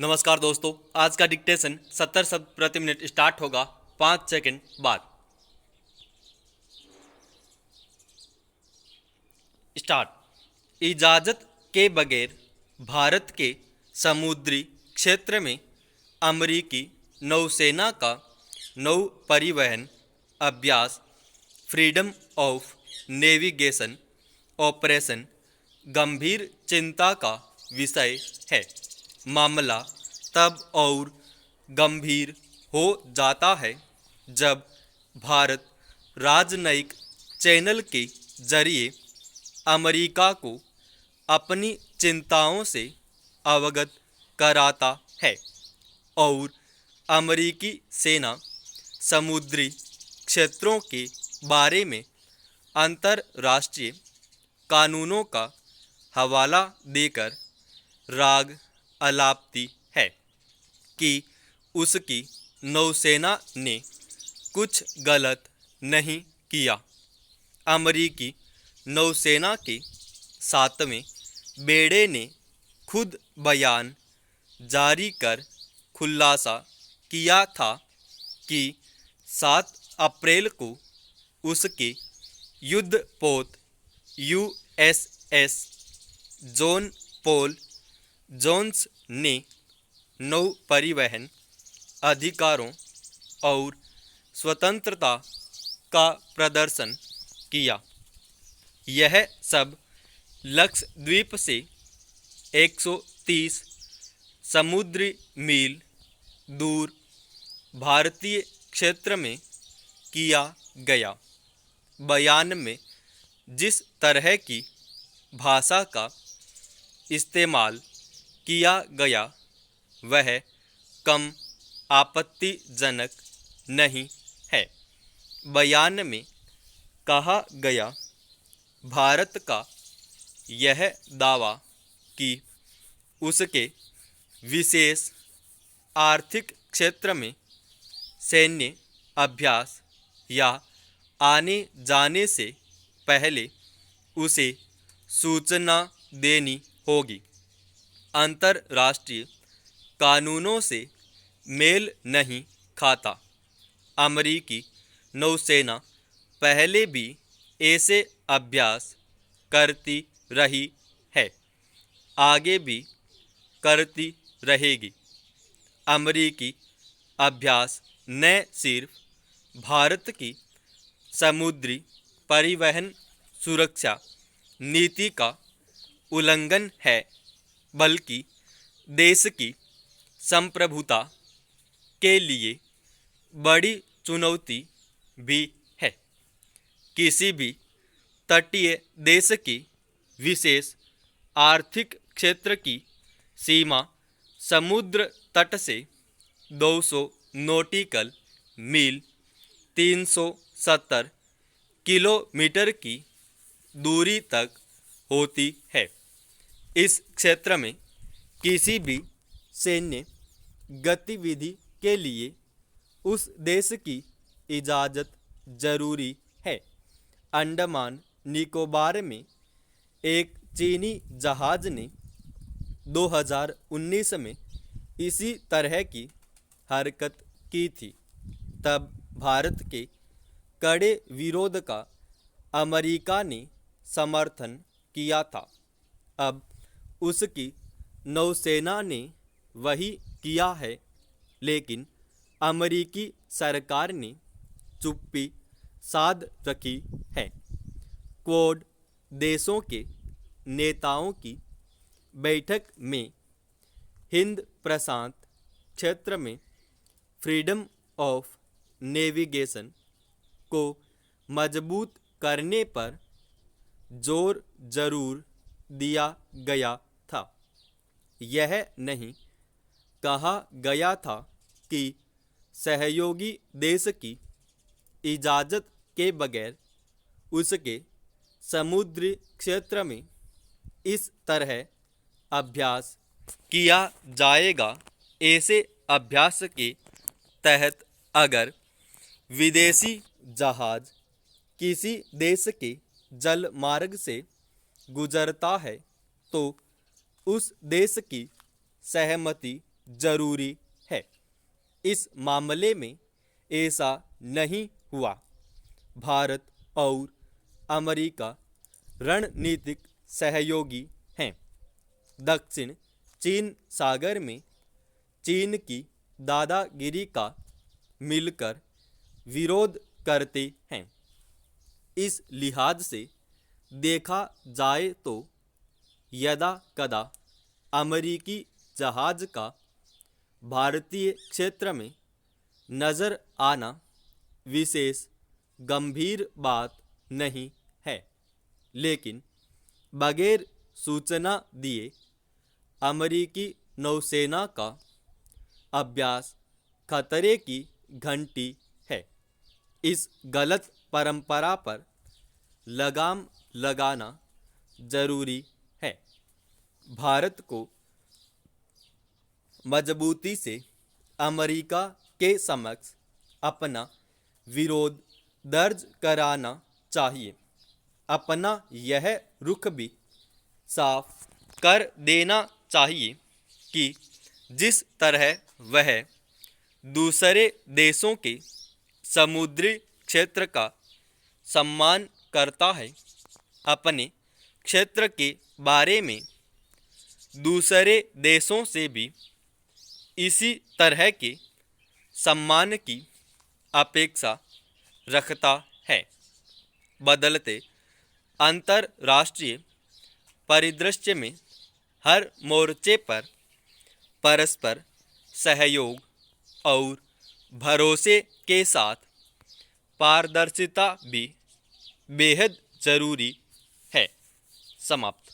नमस्कार दोस्तों, आज का डिक्टेशन 70 शब्द प्रति मिनट स्टार्ट होगा 5 सेकंड बाद। स्टार्ट। इजाज़त के बगैर भारत के समुद्री क्षेत्र में अमेरिकी नौसेना का नौ परिवहन अभ्यास फ्रीडम ऑफ नेविगेशन ऑपरेशन गंभीर चिंता का विषय है। मामला तब और गंभीर हो जाता है जब भारत राजनयिक चैनल के जरिए अमेरिका को अपनी चिंताओं से अवगत कराता है और अमेरिकी सेना समुद्री क्षेत्रों के बारे में अंतर्राष्ट्रीय कानूनों का हवाला देकर राग अलापती है कि उसकी नौसेना ने कुछ गलत नहीं किया। अमेरिकी नौसेना के 7वें बेड़े ने खुद बयान जारी कर खुलासा किया था कि 7 अप्रैल को उसके युद्धपोत USS जॉन पॉल जोन्स ने नौ परिवहन अधिकारों और स्वतंत्रता का प्रदर्शन किया। यह सब लक्षद्वीप से 130 समुद्री मील दूर भारतीय क्षेत्र में किया गया। बयान में जिस तरह की भाषा का इस्तेमाल किया गया वह कम आपत्तिजनक नहीं है। बयान में कहा गया, भारत का यह दावा कि उसके विशेष आर्थिक क्षेत्र में सैन्य अभ्यास या आने जाने से पहले उसे सूचना देनी होगी, अंतर्राष्ट्रीय कानूनों से मेल नहीं खाता। अमेरिकी नौसेना पहले भी ऐसे अभ्यास करती रही है, आगे भी करती रहेगी। अमेरिकी अभ्यास न सिर्फ भारत की समुद्री परिवहन सुरक्षा नीति का उल्लंघन है बल्कि देश की संप्रभुता के लिए बड़ी चुनौती भी है। किसी भी तटीय देश की विशेष आर्थिक क्षेत्र की सीमा समुद्र तट से 200 नॉटिकल मील 370 किलोमीटर की दूरी तक होती है। इस क्षेत्र में किसी भी सैन्य गतिविधि के लिए उस देश की इजाज़त जरूरी है। अंडमान निकोबार में एक चीनी जहाज़ ने 2019 में इसी तरह की हरकत की थी। तब भारत के कड़े विरोध का अमेरिका ने समर्थन किया था। अब उसकी नौसेना ने वही किया है, लेकिन अमेरिकी सरकार ने चुप्पी साध रखी है। क्वाड देशों के नेताओं की बैठक में हिंद प्रशांत क्षेत्र में फ्रीडम ऑफ नेविगेशन को मजबूत करने पर जोर जरूर दिया गया था। यह नहीं कहा गया था कि सहयोगी देश की इजाज़त के बगैर उसके समुद्री क्षेत्र में इस तरह अभ्यास किया जाएगा। ऐसे अभ्यास के तहत अगर विदेशी जहाज किसी देश के जल मार्ग से गुजरता है तो उस देश की सहमति जरूरी है। इस मामले में ऐसा नहीं हुआ। भारत और अमेरिका रणनीतिक सहयोगी हैं। दक्षिण चीन सागर में चीन की दादागिरी का मिलकर विरोध करते हैं। इस लिहाज से देखा जाए तो यदा कदा अमेरिकी जहाज का भारतीय क्षेत्र में नजर आना विशेष गंभीर बात नहीं है, लेकिन बगैर सूचना दिए अमेरिकी नौसेना का अभ्यास खतरे की घंटी है। इस गलत परंपरा पर लगाम लगाना जरूरी है। भारत को मजबूती से अमेरिका के समक्ष अपना विरोध दर्ज कराना चाहिए। अपना यह रुख भी साफ कर देना चाहिए कि जिस तरह वह दूसरे देशों के समुद्री क्षेत्र का सम्मान करता है, अपने क्षेत्र के बारे में दूसरे देशों से भी इसी तरह के सम्मान की अपेक्षा रखता है। बदलते अंतर्राष्ट्रीय परिदृश्य में हर मोर्चे पर परस्पर सहयोग और भरोसे के साथ पारदर्शिता भी बेहद जरूरी है। समाप्त।